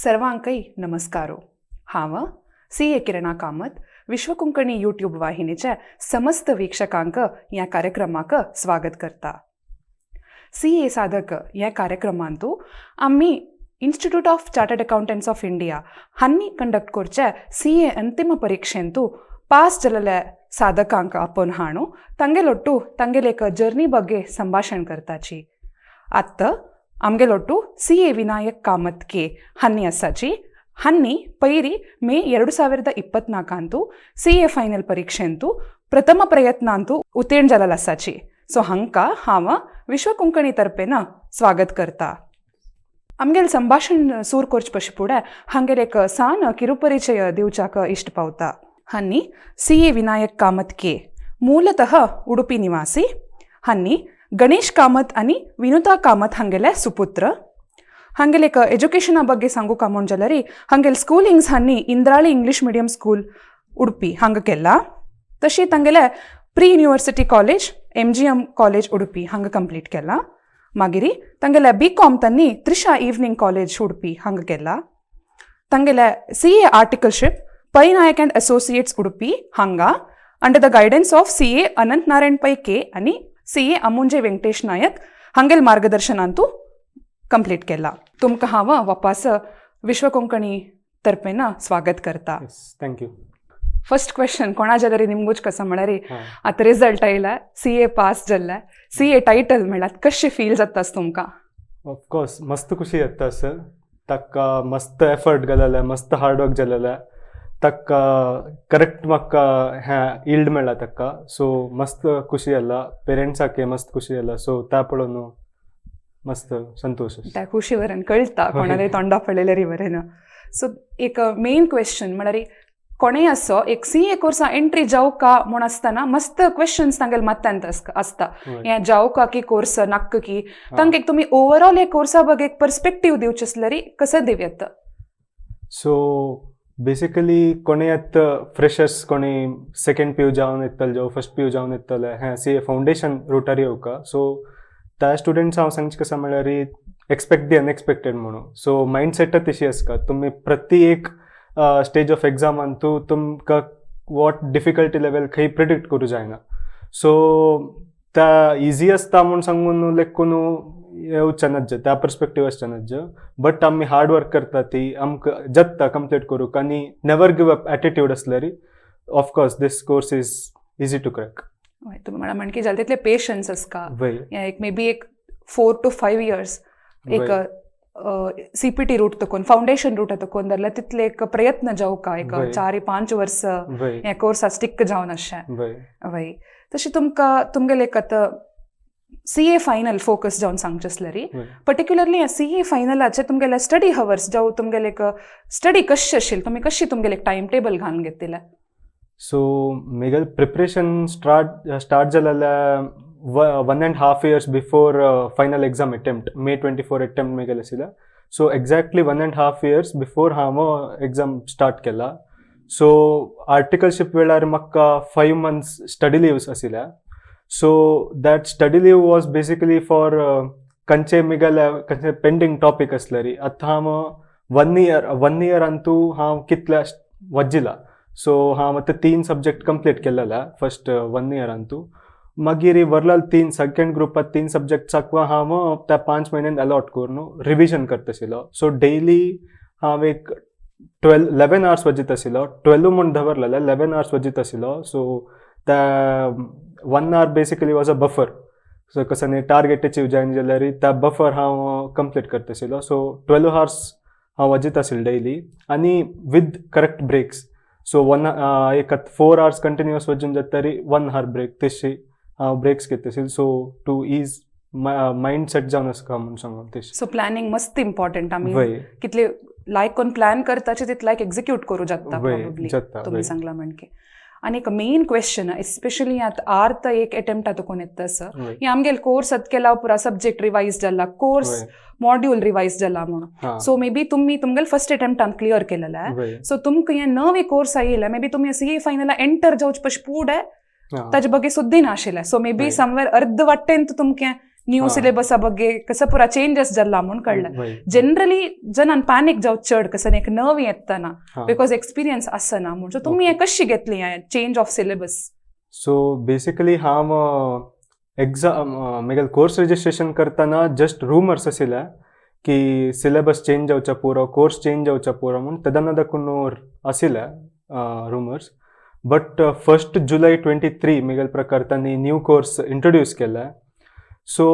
सर्वांकೈ नमस्कारो. हांव CA kirana Kamat विश्वकोंकणी YouTube वाहिनीच्या समस्त वीक्षकांक या कार्यक्रमाक स्वागत करता. CA साधक या कार्यक्रमांतू आम्ही Institute of Chartered Accountants of India हांनी कंडक्ट करच्या CA अंतिम परीक्षेंतू पास जाल्ल्या साधकांक आपण हाणू तांगेलೊಟ್ಟು तांगेलेक जर्नी ಬಗ್ಗೆ संभाषण करताची. आत्ता आमगेलೊಟ್ಟು CA विनायक कामथ के हांनी आसाची. हांनी पैरी मे 2024 CA फायनल परीक्षेंतू प्रथम प्रयत्नांतू उत्तीर्ण जाल्ला आसाची. सो हांकां हांव विश्वकोंकणी तर्फेन स्वागत करता. आमगेल संभाषण सूर करचे पयलीं फुडें हांगेर एक सान किरुपरिचय दिवच्याक इश्ट पावता. हांनी CA विनायक कामथ के ಮೂಲತಃ ಉಡುಪಿ ನಿವಾಸಿ. हांनी गणेश कामथ आणि विनुता कामथ हांगेले सुपुत्र. हांगेले एक एज्युकेशना ಬಗ್ಗೆ सांगूका म्हण जाल्यार हांगेल स्कूलिंग्स हांनी इंद्राळी इंग्लिश मिडियम स्कूल उडुपी हांगा केला. तशी तांगेले pre university college MGM college Udupi हांगा कंप्लीट केला. मागिरी तांगेले BCom तांणी त्रिशा इवनिंग कॉलेज उडुपी हांगा केला. तांगेले CA आर्टिकलशिप पै नायक एंड असोसिएट्स उडुपी हांगा under the guidance of CA अनंत नारायण पै के आणि CA अमुंजे वेंकटेश नायक हांगेल मार्गदर्शनांतू कंप्लीट केला. तुमकां हांव वापस विश्वकोंकणी तर्फेन स्वागत करता. थँक्यू. फर्स्ट क्वेश्चन कोणा जाल्यार निमगूच कसा म्हळ्यार आतां रिजल्ट आयला CA पास जाल्ला CA टायटल म्हळ्यार कशें फील जातास तुमकां? ऑफकोर्स मस्त खुशी येता सर. ताका मस्त एफर्ट घालले, मस्त हार्डवर्क जालेले, ताका करेक्ट म्हाका हें इल्ड मेळ्ळा ताका. सो मस्त खुशी जाला, पेरेंट्साक मस्त खुशी जाला. सो त्या पळोवन मस्त संतोष. त्या खुशी वरेन कळटा कोणाले तोंडा पडलेले वरेन. सो एक मेन क्वेश्चन म्हळ्यार कोणेय असो एक CA कोर्सा एंट्री जावका म्हूण आसतना मस्त क्वेश्चन्स तांगेल मत्यांत आसता. हें जावका की कोर्स नाक की तांकां एक तुमी ओवरऑल हे कोर्सा ಬಗ್ಗೆ एक पर्स्पेक्टीव दिवचे आसल्यार कसं दिव्यत? सो बेसिकली कोणी येत फ्रेशर्स कोणी सेकंड PU जावन येतले जावं फर्स्ट PU जावन येतले हें CA फावंडेशन रुटार येवका. सो त्या स्टुडंट्स हांव सांगचें कशें म्हळ्यार एक्सपेक्ट दी अनएक्सपेक्टेड म्हणून. सो मायंडसेटच तशी आसता. तुमी प्रती एक स्टेज ऑफ एग्जामांतू तुमकां वॉट डिफिकल्टी लेवल खंय प्रिडिक्ट करूं जायना. सो त्या इजी आसता म्हूण सांगून लेखून येवचें नज त्या पर्स्पेक्टीव आसचें नज. बट आमी हार्ड वर्क करता ती आमकां जगता कंप्लीट करूंक आनी नेवर गिव अप एटिट्यूड आसल्यार of course this course is easy to crack. तुम्ही म्हणा म्हणकी जाल्यार तितले पेशन्स आसता. एक मे बी एक 4 to 5 years एक CPT रूट तकोन फाउंडेशन रूट तकोन जाल्यार तितले एक प्रयत्न जावका एक 4-5 वर्स हे कोर्सा स्टिक जावन अशें. वय तशें तुमकां तुमगेले एक आतां CA फायनल फोकस जावन सांगचें आसल्यार पर्टिक्युलरली CA फायनलाचे तुमगेले स्टडी हवर्स जावं तुमगेले एक स्टडी कशें आशिल्लें, तुमी कशी तुमगेले एक टायम टेबल घालून घेतिल्लें? सो मेगल प्रिपरेशन स्टार्ट जाल्यार 1.5 years before final exam attempt May 24 attempt मेगल आशिल्लें. सो एक्झॅक्टली 1.5 years बिफोर हांव एग्जाम स्टार्ट केला. सो आर्टिकलशिप वेळार म्हाका 5 months स्टडी लिव्स आशिल्ल्या. So that study leave was basically for खंयचे मेगल खंयचे पेंडींग टॉपीक आसल्यार आतां हांव 1 year हांव कितले वज्जिला. सो हांव आतां 3 सब्जेक्ट कंप्लीट केलेले फर्स्ट 1 year. मागीर वरलाल 3 सेकंड ग्रुपात 3 सब्जेक्ट साकवा हांव त्या 5 म्हयन्यान अलॉट करून रिविजन करता आशिल्लो. सो डेली हांव एक 11 hours वजीत आशिल्लो. 12 म्हूण दवरलेले 11 hours वजीत आशिल्लो. सो त्या 1 hour basically was a buffer. So कसं न्ही टार्गेट अचीव जायना जाल्यार त्या बफर हांव कंप्लीट करता आशिल्लो. सो 12 hours हांव वजीत आशिल्लो डेली आनी वीथ करेक्ट ब्रेक्स. सो एक 4 hours कंटिन्युअस वचून जाता 1 hour ब्रेक तशी हांव ब्रेक्स घेता आशिल्लो. So two is mind set जावन आसता म्हणून सांगून तशी. सो प्लॅनिंग मस्त इम्पॉर्टंट. आमी कितले लायक कोण प्लॅन करताचे तितले एक्झिक्यूट करू जाता प्रोबेबली तुम्ही सांगला म्हणके. आणि एक मेन क्वेश्चन एस्पेशली आतां आर्थ एक अटेम्प्ट आतां येता असं आमगेल कोर्स आतां केला पुरा सब्जेक्ट रिवायज जाला, कोर्स मॉड्यूल रिवायज जाला म्हणून. सो मे बी तुम्ही तुमगेल फर्स्ट अटेम्प्टान क्लियर केलेला. सो तुमकां हे नवे कोर्स आयिल्ले मे बी तुमी CA फायनला एंटर जावचे पयलीं फुडें ताजे ಬಗ್ಗೆ सुद्दी नाशिल्लें. सो मे बी समवेर अर्ध वाटेन तुमकें ನ್ಯೂ ಸಿಲೆಬಸ್ ಬಗ್ಗೆ ಕಸ ಪೂರ ಚೇಂಜಸ್ ಜಲ್ಲ ಮುಂಡ್ ಕಳ್ಳ ಜನರಲಿ ಜನ ಪ್ಯಾನಿಕ್ जाऊ चढ कसं एक नवी येताना बिकॉज एक्सपिरियन्स असना म्हणजे तुम्ही कशी घेतली change of syllabus. So basically हांव एग्जाम मेगल कोर्स रजिस्ट्रेशन करताना जस्ट रुमर्स आशिल्ले की सिलेबस चेंज जावचा पुरो कोर्स चेंज जावचा पुरो म्हणून तेदना दाखून आशिल्ले रुमर्स. बट 1 जुलै 23 मेगल प्रकार त्यांनी न्यू कोर्स इंट्रोड्यूस केला. सो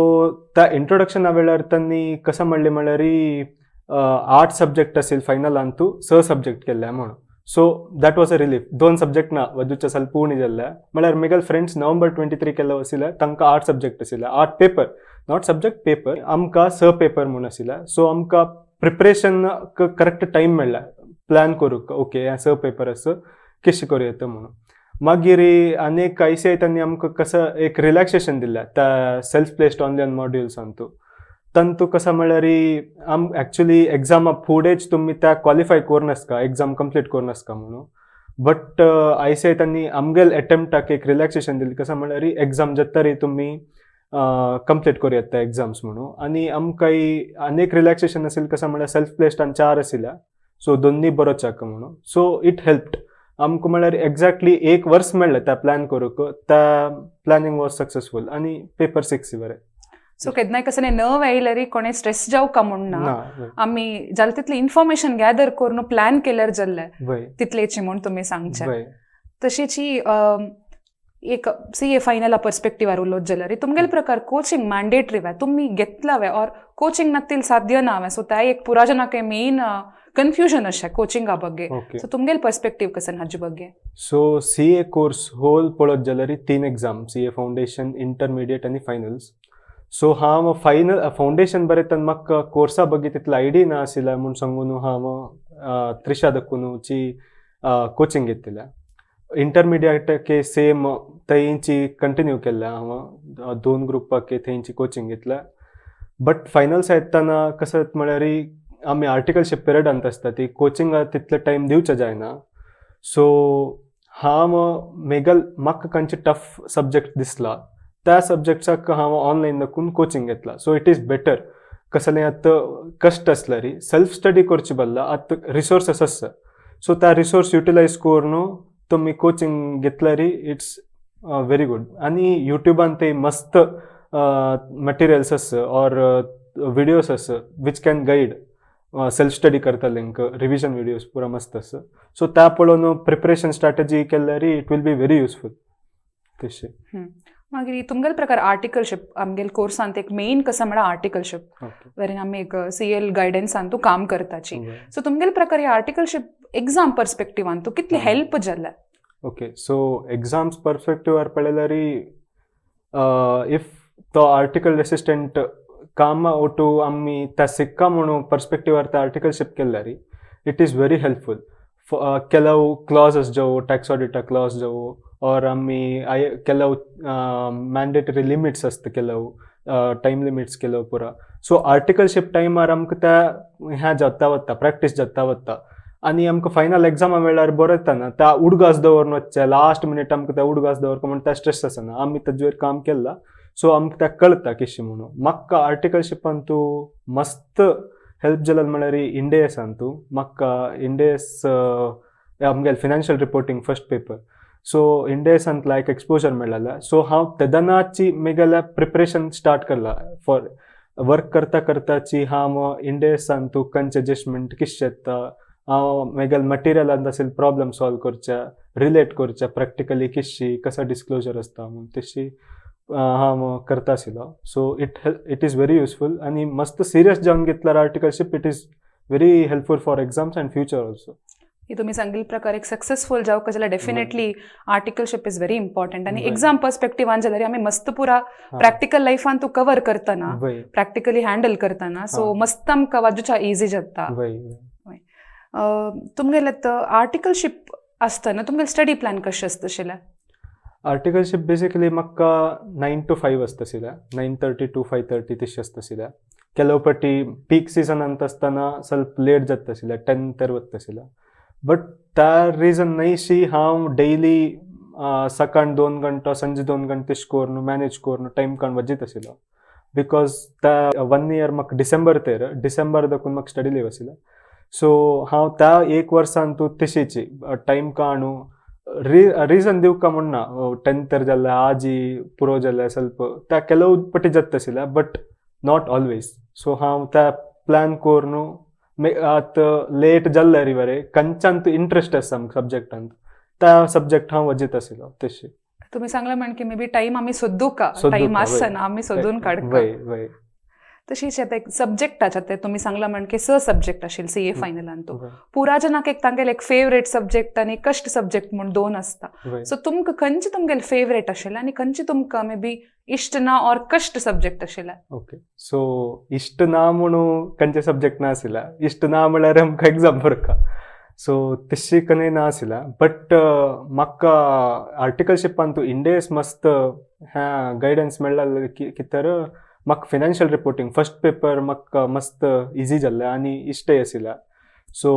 त्या इंट्रोडक्शना वेळार त्यांनी कसं म्हणले म्हळ्यार 8 सब्जेक्ट असेल फायनल अंतू 6 सब्जेक्ट केले म्हणून. So that was a relief. 2 subject ना वजूच्या ಸ್ವಲ್ಪ उणी जाल्ले म्हळ्यार मेगल फ्रेंड्स नोव्हेंबर 23 केलो आशिल्ले तांकां 8 सब्जेक्ट आशिल्ले 8 पेपर नॉट सब्जेक्ट पेपर आमकां 6 पेपर म्हणून आशिल्ले. सो आमकां प्रिपरेशन करेक्ट टायम मेळ्ळा प्लॅन करूंक ओके हे 6 पेपर आसा कशें करूं येता म्हणून. मागीर आनीक ICI त्यांनी आमकां कसं एक रिलॅक्सेशन दिलें त्या सेल्फ प्लेस्ड ऑनलायन मॉड्युल्सांतू तंतू कसं म्हळ्यार आम एक्चुअली एग्जामा फुडेंच तुमी त्या क्वॉलिफाय करूनासका एग्जाम कंप्लीट करूनासका म्हणून. बट ICI त्यांनी आमगेल अटेम्प्टाक एक रिलॅक्सेशन दिली कसं म्हळ्यार एग्जाम जत्तरी तुमी कंप्लीट करूं येता एग्जाम्स म्हणून. आनी आमकां आनीक रिलॅक्सेशन आशिल्लें कसं म्हळ्यार सेल्फ प्लेस्डान 4 आशिल्ल्या सो दोन्ही बरोवच्याक म्हणून. सो इट हेल्प्ड आमकां म्हळ्यार एक्झॅक्टली 1 वर्स मेळ्ळें त्या प्लॅन करूंक. त्या प्लॅनिंग वॉज सक्सेसफूल आनी पेपर 6 बरें. सो केन्नाय कसं नव येयल्यार कोणें स्ट्रेस जावं का म्हणून आमी जालें तितलें इन्फॉर्मेशन गॅदर करून प्लॅन केल्यार जाल्लें तितलेची म्हूण तुमी सांगचें. तशीच एक CA फायनला पर्स्पेक्टिव्हार उलोवंक जाल्यार तुमगेले प्रकार कोचिंग मॅन्डेटरी वे तुमी घेतला वे और कोचिंग नत्तील साध्य ना वे. सो त्या एक पुरा जनाक मेन कन्फ्युजन अशें कोचिंगा ಬಗ್ಗೆ. सो तुमगेले पर्स्पेक्टिव्ह कसन हाजे ಬಗ್ಗೆ. सो CA कोर्स होल पळोवंक जाल्यार 3 एग्जाम CA फाउंडेशन इंटरमिडिएट आनी फायनल्स. सो हांव फाउंडेशन बरयतना म्हाका कोर्सा ಬಗ್ಗೆ तितलो आयडिया ना आशिल्लो म्हूण सांगून हांव त्रिशा दकुनूची कोचिंग घेतलें. इंटरमिडिएटाक सेम थंयची कंटिन्यू केल्लें हांव 2 ग्रुपाक थंयची कोचिंग घेतल्या. बट फायनल्स येतना कसं म्हळ्यार आमी आर्टिकलशिप पिरियडांत आसता ती कोचिंगाक तितलो टायम दिवचें जायना. सो हांव मेगल म्हाका खंयचे टफ सब्जेक्ट दिसला त्या सब्जेक्ट्साक हांव ऑनलायन दाखून कोचिंग घेतला. सो इट इज बेटर कसलें आतां कश्ट आसल्यार सेल्फ स्टडी करचे बदला आतां रिसोर्सेस आसता सो त्या रिसोर्स युटिलायज करून तुमी कोचिंग घेतल्यार इट्स व्हेरी गुड. आनी युट्यूबान ते मस्त मटेरियल्स आसा ऑर विडियोज आसा which can guide self study करता लिंक रिविजन विडियोज पुरा मस्त आसा. सो त्या पळोवन प्रिपरेशन स्ट्रॅटेजी केल्यार it will be very useful तशें. मागीर तुमगेले प्रकार आर्टिकलशिप आमगेले कोर्सांत एक मेन कसं म्हणल्यार आर्टिकलशिप वेरेन आमी एक CL गायडन्सान तूं काम करताची. सो तुमगेले प्रकार हे आर्टिकलशिप एग्जाम पर्स्पेक्टिव्हान तूं कितली हेल्प जाल्या. ओके सो एग्जाम्स पर्स्पेक्टिव्हार पळयल्यार इफ तो आर्टिकल असिस्टंट काम ओटू आमी त्या सिक्का म्हणून पर्स्पेक्टिव्हार त्या आर्टिकलशिप केल्यार इट इज व्हेरी हेल्पफूल. ಕೆಲವು ಕ್ಲಾಸಸ್ ಜಾವು ಟ್ಯಾಕ್ಸ್ ಆಡಿಟರ್ ಕ್ಲಾಸ್ ಜಾವು और आमी ಕೆಲವು मॅन्डेटरी लिमिट्स असता ಕೆಲವು टायम लिमिट्स ಕೆಲವು पुरा. सो आर्टिकलशिप टायमार आमकां त्या ह्या जाता वता प्रॅक्टीस जाता वता आनी आमकां फायनल एग्जामा वेळार बरयतना त्या उडगास दवरून वचचें लास्ट मिनीट आमकां त्या उडगास दवरता म्हणून त्या स्ट्रेस आसना. आमी ताजेर काम केलां सो आमकां त्या कळटा कशें म्हणून. म्हाका आर्टिकलशिपान तूं मस्त हेल्प जाल्यार म्हळ्यार इंडेसांत तूं म्हाका इंडेस आमगेलें financial reporting first paper so इंडेसांत लायक एक्सपोजर मेळ्ळालें. सो हांव तेदनाची मेगेल्या प्रिपरेशन स्टार्ट केलां फॉर वर्क करता करताची हांव इंडेसांत तूं खंयचे एडजस्टमेंट कशें येता हांव मेगेल मटेरियलांत आशिल्ले प्रॉब्लम सॉल्व करचे रिलेट करचे प्रॅक्टिकली कशी कसा डिस्क्लोजर आसता म्हणून तशी हांव करता आशिल्लो. So it is very useful आनी मस्त सिरियस जावन घेतल्यार articleship it is very helpful for exams and future also. ही तुम्ही सांगिल्ले प्रकार एक सक्सेसफूल जावंक जाल्यार definitely articleship is very important आनी एक्झाम पर्स्पेक्टिव्हान जाल्यार आमी मस्त पुरा प्रॅक्टिकल लायफान तूं कवर करतना प्रॅक्टिकली हँडल करतना सो मस्त आमकां वाजूच्या इजी जाता. तुमगेले आर्टिकलशिप आसतना तुमगेले स्टडी प्लॅन कशें आसता आशिल्लें. आर्टिकलशिप बेसिकली म्हाका 9 to 5 आसता आशिल्लें 9:30 to 5:30 तशें आसता आशिल्लें. ಕೆಲವು ಪಟ್ಟಿ ಪೀಕ್ ಸೀಸನ್ ಅಂತ ಆಸ್ತಾನ ಸ್ವಲ್ಪ ಲೇಟ್ जाता आशिल्लें 10 तर वता आशिल्लें. बट त्या रिजन न्हयशी हांव डेयली सकाळ 2 घंटो संजे 2 घंटे तशें करून मॅनेज करून टायम काडून वचीत आशिल्लो. बिकॉज त्या 1 year म्हाका डिसेंबर देखून म्हाका स्टडी लीव आशिल्लो. सो हांव त्या 1 वर्सांतू तशीची टायम काणू रिजन दिवका म्हणना 10th जाल्ले आजी पुरो जाल्ले ಸ್ವಲ್ಪ त्या ಕೆಲವು ಪಟ್ಟಿ ಜತ್ತಸಿಲ್ಲ ಬಟ್ ನಾಟ್ ಆಲ್ವೇಸ್. ಸೊ ಹಾಂವ್ त्या प्लॅन कोरनू आत लेट जाल्ले री बरे कंचांत इंटरेस्ट आसा आमकां सब्जेक्टांत त्या सब्जेक्ट हांव वजीत आशिल्लो तशी. तुम्ही सांगला म्हण की मे बी टाइम आम्ही सोदू का टाइम आसना आम्ही सोदून काडका तशीच आता एक सब्जेक्टाच्या ते तुम्ही सांगला म्हण की सब्जेक्ट आशिल सीए फायनलान तो पुरा जनाक एक तांगेल एक फेवरेट सब्जेक्ट आणि कष्ट सब्जेक्ट म्हण दोन असता. सो तुमकां खंयचे तुमगेल फेवरेट आशिल्ले आनी खंयचे तुमकां मे बी इष्ट ना और कष्ट सब्जेक्ट आशिल्ले? ओके, सो इष्ट ना म्हणू खंयचे सब्जेक्ट ना आशिल्ला. इष्ट ना म्हळ्यार आमकां एग्जाम बरका. सो तशी कने ना आशिल्ला. बट म्हाका आर्टिकलशिपान तू इंडेस मस्त गायडन्स मेळ्ळा कितें म्हाका फायनान्शियल रिपोर्टिंग फर्स्ट पेपर म्हाका मस्त इजी जाल्लें आनी इश्टय आशिल्ला. सो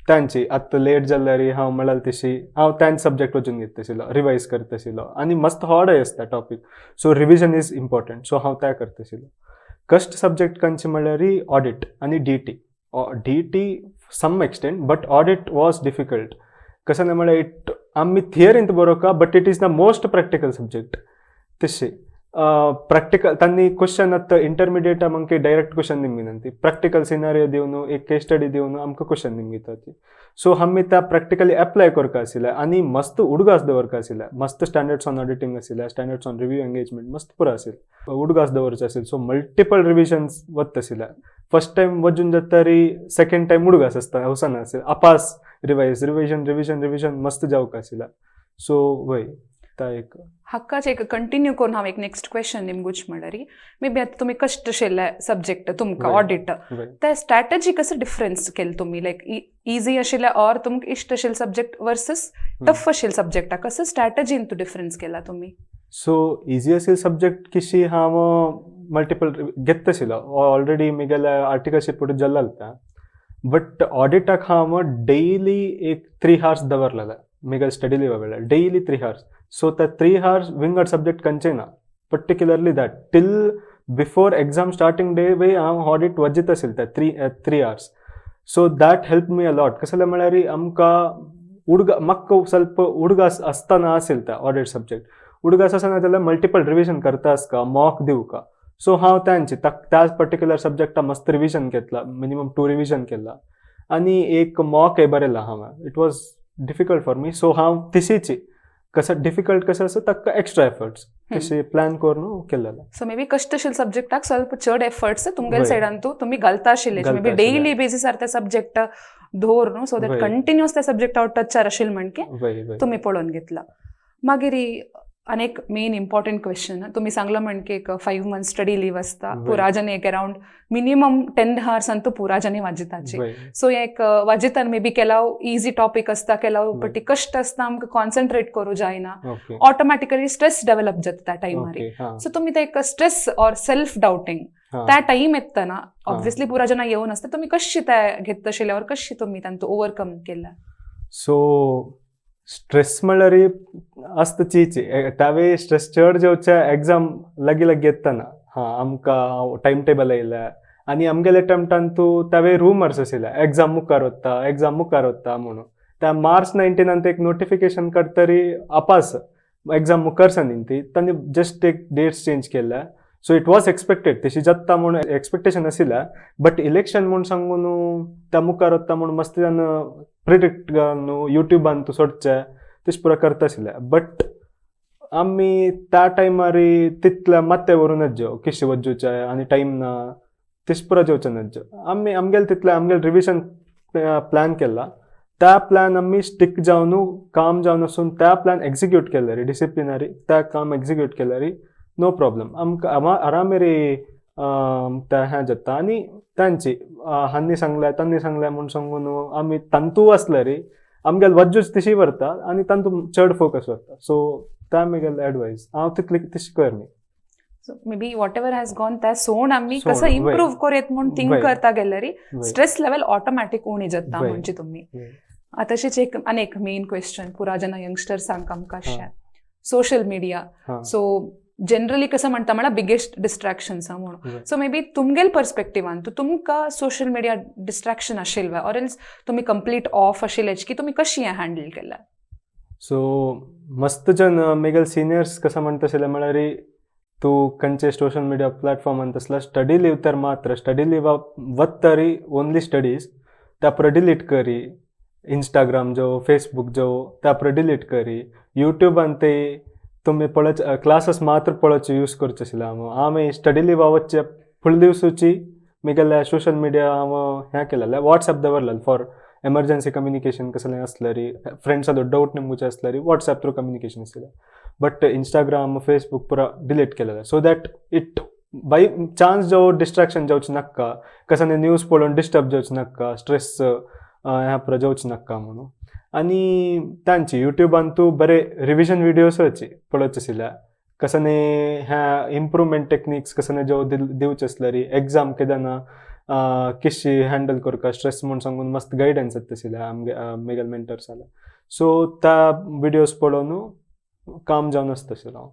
तांची आतां लेट जाल्यार हांव म्हळ्यार तशी हांव तांच सब्जेक्ट वचून घेता आशिल्लो, रिवायज करता आशिल्लो आनी मस्त हार्डय आसता topic. So revision is important. So हांव तें करता आशिल्लो. कश्ट सब्जेक्ट खंयचे म्हळ्यार ऑडिट आनी DT some extent but audit was difficult. कशें म्हळ्यार आमी थियरींत बरोवका but it is the most practical subject. तशी प्रॅक्टिकल तांणी क्वेश्चन आतां इंटरमिडिएट आमकां डायरेक्ट क्वेश्चन निमगिनात ती प्रॅक्टिकल सिनारियो दिवन एक केस स्टडी दिवन आमकां क्वेश्चन निमगिता ती. सो आमी त्या प्रॅक्टिकली एप्लाय करता आशिल्ले आनी मस्त उडगास दवरका आशिल्ले. मस्त स्टँडर्ड्स ऑन ऑडिटींग आशिल्ले, स्टँडर्ड्स ऑन रिव्यू एंगेजमेंट मस्त पुरो आशिल्ले. उडगास दवरचे आशिल्ले. सो मल्टिपल रिविजन्स वता आशिल्ले. फर्स्ट टायम वचून जातरी सेकंड टायम उडगास आसता वचना आशिल्ले. आपास रिविजन मस्त जावका आशिल्ला. सो वय एक हक्काच एक कंटिन्यू करून हांव एक नेक्स्ट क्वेश्चन निमगूच म्हळ्यार मे बी आतां तुमी कश्ट आशिल्ले सब्जेक्ट तुमकां ऑडिट ते स्ट्रॅटेजी कसो डिफरन्स केले तुमी लायक इजी आशिल्ले और तुमकां इश्ट आशिल्ले सब्जेक्ट वर्सस टफ आशिल्ले सब्जेक्टा कसो स्ट्रॅटेजीन तूं डिफरन्स केला तुमी? सो इजी आशिल्ले सब्जेक्ट किशी हांव मल्टिपल घेता आशिल्लो. ऑलरेडी म्हगेले आर्टिकलशिप जाल्लो आसता. बट ऑडिटाक हांव डेली एक 3 hours दवरलेले म्हगेले स्टडी लिवा वेळार डेली 3 hours. सो त्या 3 hours विंगड सब्जेक्ट खंयचे ना particularly that till before exam starting day वे हांव ऑडिट वजीत आशिल्ले त्या 3 hours. So that help me a lot. कशें जालें म्हळ्यार आमकां म्हाका ಸ್ವಲ್ಪ उडगास आसतना आशिल्ले त्या ऑडिट सब्जेक्ट. उडगास आसना जाल्यार मल्टिपल रिविजन करता आसका मॉक दिवका. सो हांव तांची त्या पर्टिक्युलर सब्जेक्टा मस्त रिविजन घेतला. मिनिमम 2 रिविजन केला आनी एक मॉक बरयला हांवें. It was difficult for me. So हांव तशीची कसं डिफिकल्ट कसं आसा ताका एक्स्ट्रा एफर्ट्स तशें प्लॅन करून केलेला. सो मे बी कश्ट आशिल्ले सब्जेक्टाक ಸ್ವಲ್ಪ चड एफर्ट्स तुमगेले सायडान तुमी घालता आशिल्ले मे बी डेली बेसिसार ते सब्जेक्ट धोर न्हू सो दॅट कंटिन्युअस त्या सब्जेक्टावर टचार आशिल्ले म्हणके तुमी पळोवन घेतला. मागीर अनेक मेन इम्पॉर्टंट क्वेश्चन तुम्ही सांगला म्हणके एक 5 months स्टडी लीव आसता पुराजन एक अराउंड मिनिमम 10 hours ಅಂತೂ पुराजने वाजिताची. सो एक वाजितान मे बी केलाव इजी टॉपिक आसता केलाव पटी कष्ट आसता आमकां कॉन्सन्ट्रेट करू जायना ऑटोमॅटिकली स्ट्रेस डेव्हलप जाता त्या टायमार. सो तुम्ही ते एक स्ट्रेस और सेल्फ डाउटिंग त्या टाइम येतना ऑब्वियसली पुराजना येवन आसता तुमी कशी ते घेत आशिल्ल्यावर कशी तुमी तांचो ओवरकम केला? सो स्ट्रेस म्हळ्यार आसता चीची त्यावेळी स्ट्रेस चड जेवचे एग्जाम लागी येतना आमकां टायम टेबल येयला आनी आमगेले अटेम्प्टान तूं त्यावेळी रुमर्स आशिल्ले एग्जाम मुखार वता म्हणून. त्या मार्च 19 एक नोटिफिकेशन काडटरी आपास एग्जाम मुखार न्ही ती तांणी जस्ट एक डेट्स चेंज केल्या. सो इट वॉज एक्सपेक्टेड तशी जाता म्हणून एक्सपेक्टेशन आशिल्लें. बट इलेक्शन म्हणून सांगून त्या मुखार वता म्हणून मस्त प्रिडिक्ट न्हू युट्यूबान तूं सोडचें तशें पुरो करता आशिल्ले. बट आमी त्या टायमार तितले मात्ते व्हरूनच जेव किशे वचूचे आनी टायम ना तशें पुरो जेवचे नच आमी आमगेले तितले आमगेले रिविजन प्लॅन केला. त्या प्लॅन आमी स्टिक जावन काम जावन वचून त्या प्लॅन एक्झिक्यूट केल्यार डिसिप्लिनरी त्या काम एक्झिक्यूट केल्यार नो प्रॉब्लम आमकां आरामेरी त्या हें जाता. आनी तांची हांनी सांगलें म्हणून सांगून आमी तांतू आसल्यार आमगेले वजूच तशी व्हरता आनी तांतू चड फोकस व्हरता. सो त्या म्हगेले एडवायस हांव तितली तशी करनी. May be what ever has gone त्या सोड आमी कसं इम्प्रूव्ह करूं म्हणून थिंक करता गेल्यार स्ट्रेस लेवल ऑटोमॅटिक उणी जाता म्हणजे तुमी. तशीच एक अनेक मेन क्वेश्चन पुराजना यंगस्टर्सांक आमकां सोशल मिडिया. सो जनरली कसं म्हणता मला बिगेस्ट डिस्ट्रॅक्शन्स म्हणून. सो मे बी तुमगेल पर्स्पेक्टिवान तुमकां सोशल मिडिया डिस्ट्रॅक्शन आशिल्लें वा ऑर एल्स तुमी कंप्लीट ऑफ आशिल्लेच की तुमी कशी हें हँडल केलां? सो मस्त जन मेगल सिनियर्स कसं म्हणत आशिल्ले म्हळ्यार तूं खंयचे सोशल मिडिया प्लॅटफॉर्मान तसला स्टडी लीव तर मात्र स्टडी लीव वत तरी ओनली स्टडीज त्या पुरो डिलीट करी. इंस्टाग्राम जो फेसबुक जो त्या पुरो डिलीट करी. यूट्यूबान ते तुम्ही पळच क्लासेस मात्र पळोवचे यूज करचे आशिल्ले आमी स्टडी लीव आवचे फुल दिवसूची मेगेल्या सोशल मिडिया हांव हें केलेलें वॉट्सॅप दवरलेलें फॉर एमर्जन्सी कम्युनिकेशन कसलें आसल्यारी फ्रेंड्साचो डावट नेमूचे आसल्यारी वॉट्सॅप थ्रू कम्युनिकेशन आसलेलें. बट इंस्टाग्राम फेसबुक पुरो डिलीट केलेलें so that it by chance जो डिस्ट्रॅक्शन जावचे नाका कसं न्यूज पळोवन डिस्टर्ब जावचे नाका स्ट्रेस ह्या पुरो जावचे नाका म्हणून. आनी तांची युट्यूबान तूं बरे रिविजन विडियोज पळोवचे आशिल्ले कसं ह्या इम्प्रुवमेंट टेक्निक्स कसं जो दिवचे आसल्यारी एग्जाम केदाना कशी हँडल करता स्ट्रेस म्हणून सांगून मस्त गायडन्स येता आशिल्ले आमगे मेगल मेंटर्स जाल्यार. सो त्या विडियोज पळोवन काम जावन आसता आशिल्लो हांव.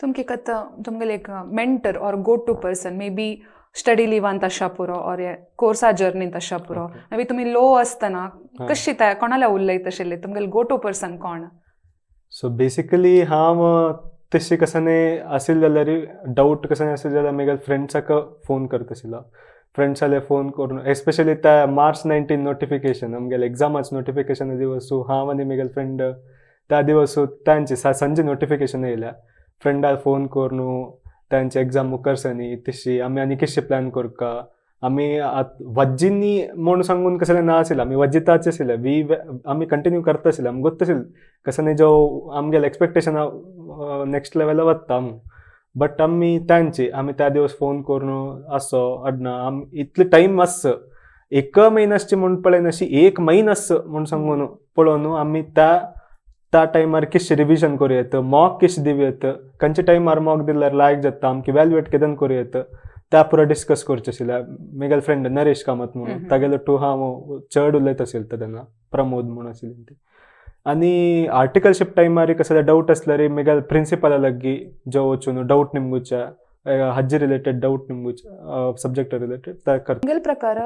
तुमकां आतां तुमगेले एक mentor or go to person maybe study लिवान तशा पुरो ऑर कोर्सा जर्नीन तशा पुरो मे बी तुमी लो आसतना कशी त्या कोणाला उलयत आशिल्ले तुमगेले गो टू पर्सन कोण? सो बेसिकली हांव तशें कसं आशिल्लें जाल्यार डावट कसं आशिल्लें जाल्यार मेगल फ्रेंड्साक फोन करता आशिल्लो. फ्रेंड्स जाल्यार फोन करून एस्पेशली त्या मार्च 19 नोटिफिकेशन आमगेले एग्जामाच नोटिफिकेशन दिवस हांव आनी मेगल फ्रेंड त्या दिवस तांची संजे नोटिफिकेशन येयल्या फ्रेंडाक फोन करून तांचे एग्जाम मुखार सनी तशी आमी कशें प्लॅन करता आमी वज्जिनी म्हूण सांगून कसलें ना आशिल्लें आमी वज्जिताचे आशिल्ले आमी कंटिन्यू करता आशिल्ले आमकां गोत्त आशिल्लें कसं जो आमगेले एक्सपेक्टेशन नेक्स्ट लेवला वता म्हणून. बट आमी त्या दिवस फोन करून आसो अडना इतले टायम आस एक म्हयनो आसची म्हूण पळयन अशी एक म्हयनो आस म्हूण सांगून पळोवन आमी त्या टायमार कशें रिविजन करूं येता मॉक कशें दिवं येता खंयच्या टायमार मॉक दिल्यार लायक जाता आमकां इवॅल्युएट केदन करूं येता त्या पुरो डिस्कस करचें आशिल्लें. मेगल फ्रेंड नरेश कामत म्हणून तागेलो टू हांव चड उलयत आशिल्लो तेन्ना प्रमोद म्हणून आशिल्लें ती. आनी आर्टिकलशीप टायमार कसले डावट आसल्यार मेगल प्रिंसिपला लागीं जो वचून डावट निमगुचे हाजे रिलेटेड डावट निमगुचे सब्जेक्ट रिलेटेड त्या करता. तुमगेल प्रकार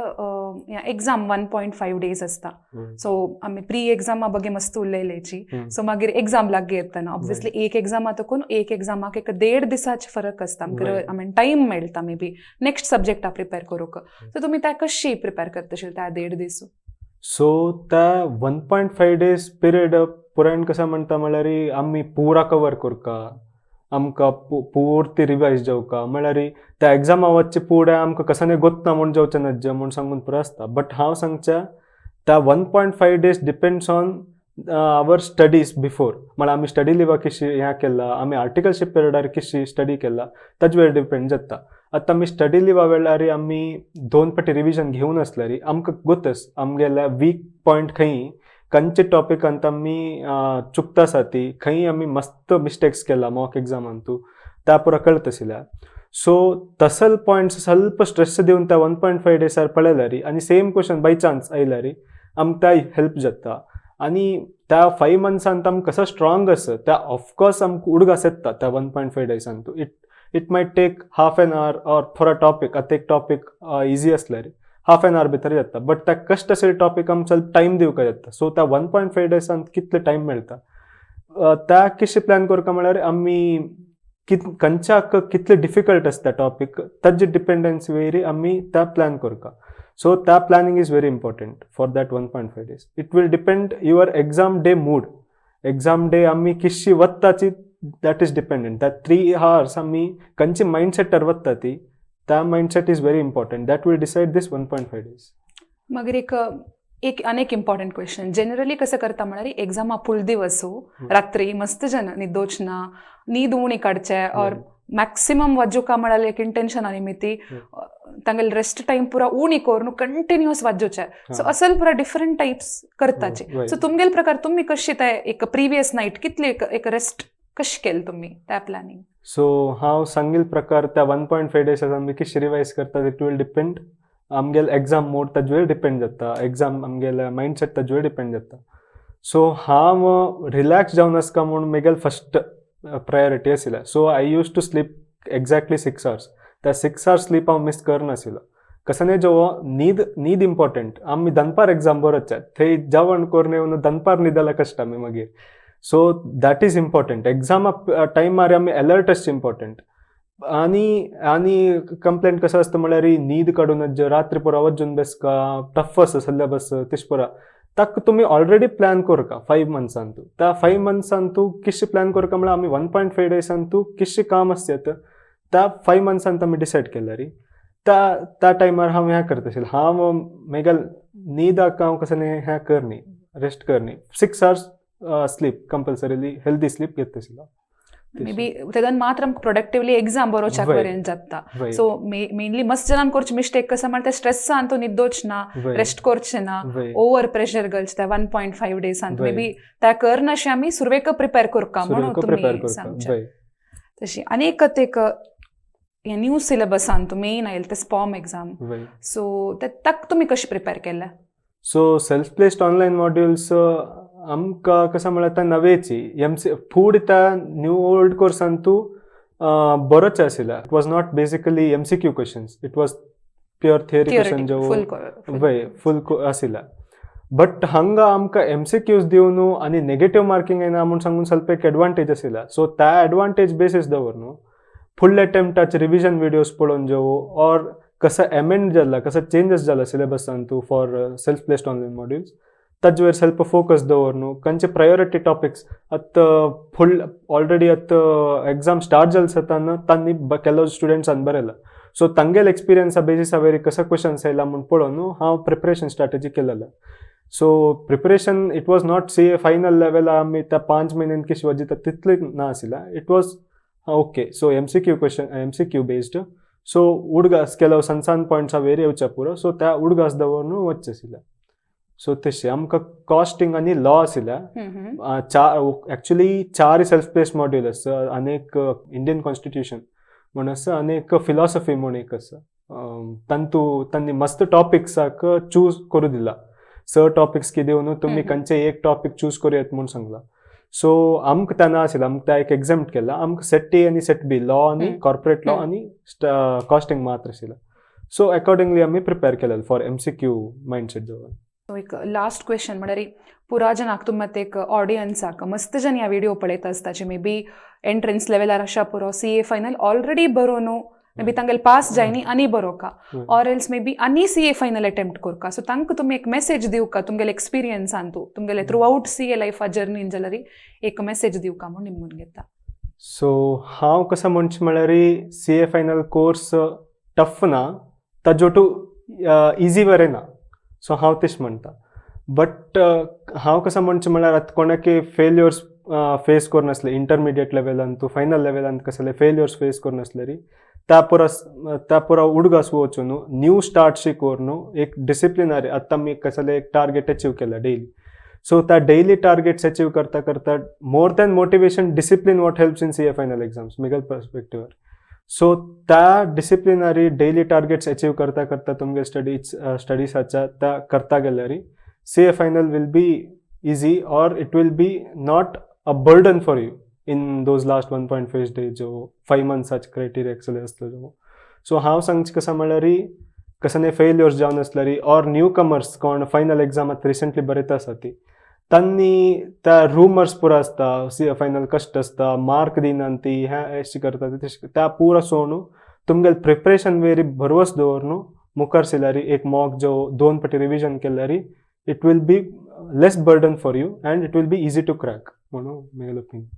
एग्जाम 1.5 days आसता. सो आमी प्री एग्जामा बगे मस्त उलयलेची. सो मागीर एग्जाम लागीं येतना ऑब्वियसली एक एग्जामा तकून एक एग्जामाक एक 1.5 दिसाचे फरक आसता आमकां टायम मेळटा मे बी नेक्स्ट सब्जेक्टा प्रिपेर करूंक. सो तुमी त्या कशी प्रिपेर करता आशिल्ले त्या 1.5 दीस? सो त्या 1.5 days पिरियड पुरायन कसं म्हणटा म्हळ्यार आमी पुरा कवर करता आमकां पूर्ती रिवायज जावका म्हळ्यार त्या एग्जामा वचचे फुडें आमकां कसं गोत्ता म्हूण जावचें नज म्हूण सांगून पुरो आसता. बट हांव सांगचें त्या 1.5 days depends on our studies before म्हळ्यार आमी स्टडी लिवा कशी हें केला आमी आर्टिकलशीप पिरियडार कशी स्टडी केला ताजे वेळ डिपेंड जाता. आतां आमी स्टडी लिवा वेळार आमी 2 फावटी रिविजन घेवन आसल्यार आमकां गोतच आमगेल्या वीक पॉयंट खंयचे टॉपिकांत आमी चुकता आसा ती खंय आमी मस्त मिस्टेक्स केला मॉक एग्जामान तूं त्या पुरो कळत आशिल्ल्या. सो तसल पॉयंट्स ಸ್ವಲ್ಪ स्ट्रेस दिवन त्या 1.5 daysar पळयल्यार आनी सेम क्वेश्चन बाय चान्स आयल्यार आमकां हेल्प जाता. आनी त्या 5 months आमकां कसो स्ट्रॉंग आसा त्या ऑफकोर्स आमकां उडगास येता त्या 1.5 daysaan तूं it might take half an hour or for a topic आतां एक टॉपीक इजी आसल्यार हाफ एन आवर भितर जाता. बट त्या कश्ट आशिल्ले टॉपीक आमकां टायम दिवका जाता. सो त्या 1.5 daysaan कितले टायम मेळटा त्या कशें प्लॅन करता म्हळ्यार आमी खंयच्या कितले डिफिकल्ट आसता टॉपीक ताजे डिपेंडन्सी वयरी आमी त्या प्लॅन करता. सो त्या planning is very important for that 1.5 days. It will depend your exam day mood. Exam day आमी कशी वताची दॅट इज डिपेंडंट. त्या 3 hours आमी खंयची मायंडसेटार वता ती त्या mindset is very important that will decide this 1.5 days. मागीर एक अनेक इम्पॉर्टंट क्वेश्चन जनरली कसं करता म्हळ्यार एग्जामा फूल दिवसू रात्री मस्त जन न्हिदोचना न्हीद उणी काडचे और मॅक्सिमम वाजूका म्हळ्यार एक इंटेंशन निमित्ती तांगेल रेस्ट टायम पुरा उणी करून कंटिन्युअस वाजोवचे. सो असल पुरा डिफरंट टायप्स करताचे. सो तुमगेल प्रकार तुमी कशी ते एक प्रिवियस नायट कितली एक रेस्ट कशी केली तुमी त्या प्लॅनिंग? सो हांव सांगील प्रकार त्या 1.5 days आमी कशी रिवायज करता इट वील डिपेंड आमगेले एग्जाम मोड ताजे वेळ डिपेंड जाता एग्जाम आमगेले मायंडसेट ताजे वेळ डिपेंड जाता. सो हांव रिलॅक्स जावन आसता म्हूण मेगेल फर्स्ट प्रायोरिटी आशिल्लें. So I use to sleep exactly 6 hours. त्या 6 hours स्लीप हांव मिस करनाशिल्लो. कसं जो नीद इम्पॉर्टंट. आमी दनपार एग्जाम बरोवचे थंय जेवण करून येवन दनपार न्हिदल्यार कश्ट आमी मागीर. So that is important. एग्जामा टायमार आमी अलर्ट आसचे इम्पॉर्टंट. आनी कंप्लेंट कसं असतं म्हळ्यार न्हीद काडूनच रात्री पुरो वचून बसका टफ आसा सिलेबस तेश पुरा ताका तुमी ऑलरेडी प्लॅन करका 5 months त्या 5 months तूं किशें प्लॅन करका म्हळ्यार आमी 1.5 days तूं किशें काम आसता त्या 5 months आमी डिसायड केला री त्या टायमार हांव हें करता आशिल्लो. हांव मेगल न्हिदाक हांव कसं हें करनी रेस्ट करनी 6 hours sleep compulsorily healthy sleep घेता आशिल्लो. मे बी तेदन मात्र आमकां प्रोडक्टिवली एग्जाम बरोवच्याक पर्यंत जाता. सो मेनली मस्त जनान करचे मिस्टेक कसं म्हळ्यार ते स्ट्रेसान तूं न्हिदोवचे ना, रेस्ट करचे ना, ओवर प्रेशर घालचे त्या 1.5 days मे बी त्या करना अशें आमी सुरवेक प्रिपेर करका म्हणून तुमी सांगचे. तशी आनीक एक न्यू सिलेबसान तूं मेन आयले ते स्पॉम एग्जाम. सो ताका तुमी कशें प्रिपेर केलें? So self placed online modules आमकां कसं म्हळ्यार त्या नवेची फूड त्या न्यू ओल्ड कोर्सान तूं बरोच आशिल्ला. It was not basically MCQ questions. It was pure theory question जो फूल आशिल्ला. बट हांगा आमकां MCQs दिवन आनी नेगेटिव्ह मार्किंग येना म्हूण सांगून ಸ್ವಲ್ಪ एक एडवांटेज आशिल्ला. सो त्या एडवांटेज बेसीस दवरून फुल अटेम्प्टाचे रिविजन व्हिडिओज पळोवन जेवो ऑर कसं एमेंड जाला कसं चेंजेस जाला सिलेबसान तूं for self placed online modules ताजे वयर ಸ್ವಲ್ಪ फोकस दवरून खंयचे प्रायोरिटी टॉपिक्स फुल ऑलरेडी एग्जाम स्टार्ट जाल्स तांणी केलो स्टुडंट्सान बरयला. सो तांगेल एक्सपिरियन्सा बेसिसा वयरी कसं क्वेश्चन्स आयला म्हूण पळोवन हांव प्रिपरेशन स्ट्रॅटेजी केलेलें. So preparation it was not CA final level आमी त्या 5 म्हयन्यान कशी वजिता तितली ना आशिल्ला. It was okay. So MCQ based. So उडगास केलो सन पॉयंट्स वेरी येवच्या पुरो. सो त्या उडगास दवरून वचचें आशिल्लें. सो तशें आमकां कॉस्टिंग आनी लॉ आशिल्ल्या. एक्चुअली 4 सेल्फ प्लेस्ड मॉड्यूल आसा आनी एक इंडियन कॉन्स्टिट्यूशन म्हूण आसा आनी एक फिलॉसॉफी म्हूण एक आसा. तांणी मस्त टॉपिक्साक चूज करूं दिला. 6 टॉपिक्स कितें दिवन तुमी खंयचे एक टॉपिक चूज करूं येता म्हूण सांगला. सो आमकां तेन्ना आशिल्लें आमकां त्या एक एग्जाम्प्ट केला. आमकां सेट A आनी सेट B लॉ आनी कॉर्पोरेट लॉ आनी कॉस्टिंग मात्र आशिल्लें. सो अकॉर्डिंगली आमी प्रिपेर केलें फॉर MCQ मायंडसेट दवरून. सो एक लास्ट क्वेश्चन म्हळ्यार पुरा जनाक तुमी एक ऑडियन्साक मस्त जन ह्या व्हिडिओ पळयता आसताचे मे बी एंट्रन्स लेवलार आशा पुरो CA फायनल ऑलरेडी बरोवन मे बी तांगेले पास जायनी आनी बरोवका ऑर एल्स मे बी आनी CA फायनल अटेम्प्ट करका. सो तांकां तुमी एक मेसेज दिवका तुमगेले एक्सपिरियन्सान तुमगेले थ्रू आउट CA लायफा जर्नीन जाल्यार एक मेसेज दिवका म्हूण निमून घेता. सो हांव कसो म्हणचे म्हळ्यार CA फायनल कोर्स टफ ना ताजो टू इजी वरे ना. सो हांव तेश म्हणटा. बट हांव कसो म्हणचे म्हळ्यार आतां कोणाके फेल्युअर्स फेस करनासले इंटरमिडिएट लेवलान तूं फायनल लेवलान कसले फेल्युअर्स फेस करनासले त्या पुरा उडगास वचून न्यू स्टार्टशी करून एक डिसिप्लिनरी आतां आमी कसले एक टार्गेट अचीव केला डेली. सो त्या डेली टार्गेट्स अचीव करता करता more than motivation discipline what helps in CA final exams मेगल पर्स्पेक्टिव्हार. सो त्या डिसिप्लिनरी डेली टार्गेट्स अचीव करता करता तुमगे स्टडीसाच्या त्या करता गेल्यार CA final will be easy or it will be not a burden for you in those last 1.5 days जो 5 months क्रायटेरिया एक्सले आसलो जो. सो हांव सांगचे कसा म्हळ्यार कसं फेल्युअर्स जावन आसल्यार ऑर न्यू कमर्स कोण फायनल एग्जामात रिसेंटली बरयता आसा ती तांणी त्या रुमर्स पुरो आसता CA फायनल कश्ट आसता मार्क दिनात ती हें अशें करता त्या पुरो सोडून तुमगेलें प्रिपरेशन वेरी भरवस दवरून मुखार सरल्यार एक मॉक जो 2 फावटी रिविजन केल्यार it will be less burden for you and it will be easy to crack म्हणून म्हगेलें ओपिनियन.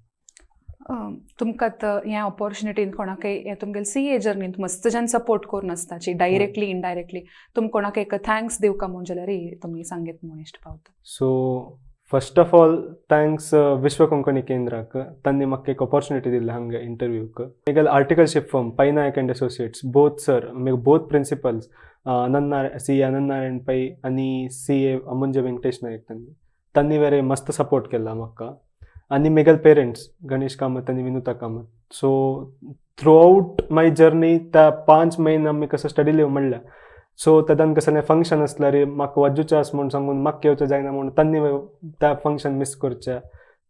तुमकां ह्या ऑपॉर्च्युनिटीन कोणाकय तुमगेले CA जर्नीन मस्त जन सपोर्ट करून आसताची डायरेक्टली इनडायरेक्टली तुमकां कोणाक एक थँक्स दिवका म्हूण जाल्यार तुमी सांगीत म्हूण इश्ट पावता. So first of all thanks Vishwa Konkani केंद्राक तांणी म्हाका एक ऑपॉर्च्युनिटी दिल्ली हांगा इंटरव्यूक. म्हगेले articleship firm Vinayak and associates both sir both principals CA Anand Narayan Pai आनी CA अमुंजे वेंकटेश नायक तांणी वेरे मस्त सपोर्ट केला म्हाका आनी म्हगेले पेरेंट्स गणेश कामत आनी Vinuta Kamat. So throughout my journey त्या 5 म्हयने आमी कसो स्टडी लिव म्हणल्या. सो तेदान कसलें फंक्शन आसल्यार म्हाका वचूचें आसा म्हूण सांगून म्हाका येवचें जायना म्हूण तांणी त्या फंक्शन मिस करचें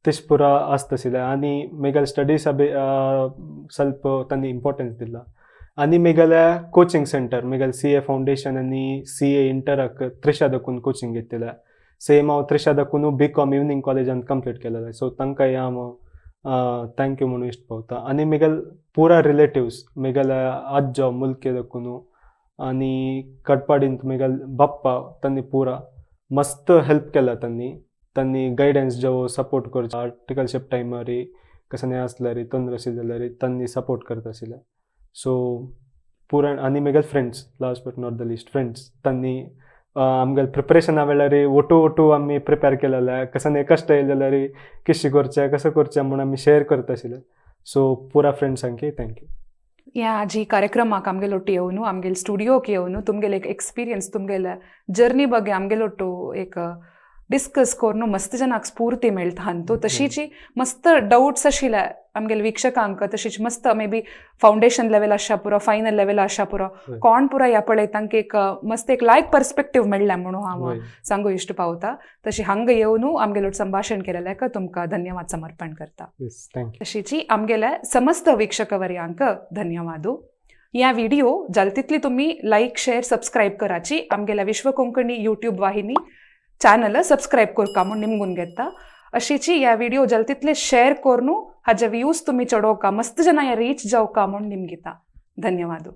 तेश पुरा आसतसिलें आनी मेगल स्टडीज ಸ್ವಲ್ಪ तनी इंपॉर्टन्स दिला आनी मेगल्या कोचिंग सेंटर मेगल CA फाउंडेशन आनी CA इंटराक त्रिशादकून कोचिंग घेतलेल्या सेम हांव त्रिशादकून BCom इवनिंग कॉलेजान कंप्लीट केलेलें सो तांकांय हांव थँक्यू म्हणून इश्ट पावता आनी मेगल पुरा रिलेटिव्स मेगल आज्जो मुलके दकून आनी कटपाडींत मेगल बाप्पा तांणी पुरा मस्त हेल्प केला तांणी गायडन्स जो सपोर्ट करता आर्टिकलशिप टायमारी कसं आसल्यार तंद्र आशिल्लें जाल्यार तांणी सपोर्ट करता आशिल्लें सो पुरा आनी मेगल friends last but not the least friends तांणी आमगेल प्रिपरेशना वेळार ओटू आमी प्रिपेर केलेले कसं कश्ट येयले जाल्यार कशें करचें कसं करचें म्हणून आमी शेअर करता आशिल्ले सो पुरा फ्रेंड्सांक थँक्यू या जी कार्यक्रमाक आमगेलोಟ್ಟು येवन आमगेल स्टुडियोक येवन तुमगेले एक एक्सपिरियन्स तुमगेले जर्नी ಬಗ್ಗೆ आमगेलोಟ್ಟು एक डिस्कस करून मस्त जनाक स्फूर्ती मेळटा हांतो तशीची मस्त डाउट्स आशिल्ले आमगेल विक्षकांक तशीच मस्त मे बी फाउंडेशन लेवल आशा पुरो फायनल लेवल आशा पुरो कोण पुरो ह्या पळय तांकां एक मस्त एक लायक पर्स्पेक्टिव्ह मेळ्ळें म्हणून हांव सांगू इश्ट पावता तशी हांगा येवन आमगेलोट संभाषण केलेल्याक तुमकां धन्यवाद समर्पण करता तशीची आमगेल्या समस्त वीक्षकवर्यांक धन्यवाद ह्या व्हिडिओ जाल तितली तुम्ही लाईक शेअर सबस्क्राईब कराची आमगेल्या विश्व कोंकणी यूट्यूब वाहिनी चॅनल सबस्क्राईब करका म्हूण निमगून घेता अशीची ह्या व्हिडिओ जल तितले शेअर करून हाजे व्ह्यूज तुम्ही चडोवका मस्त जना रीच जावका म्हूण निमगिता धन्यवाद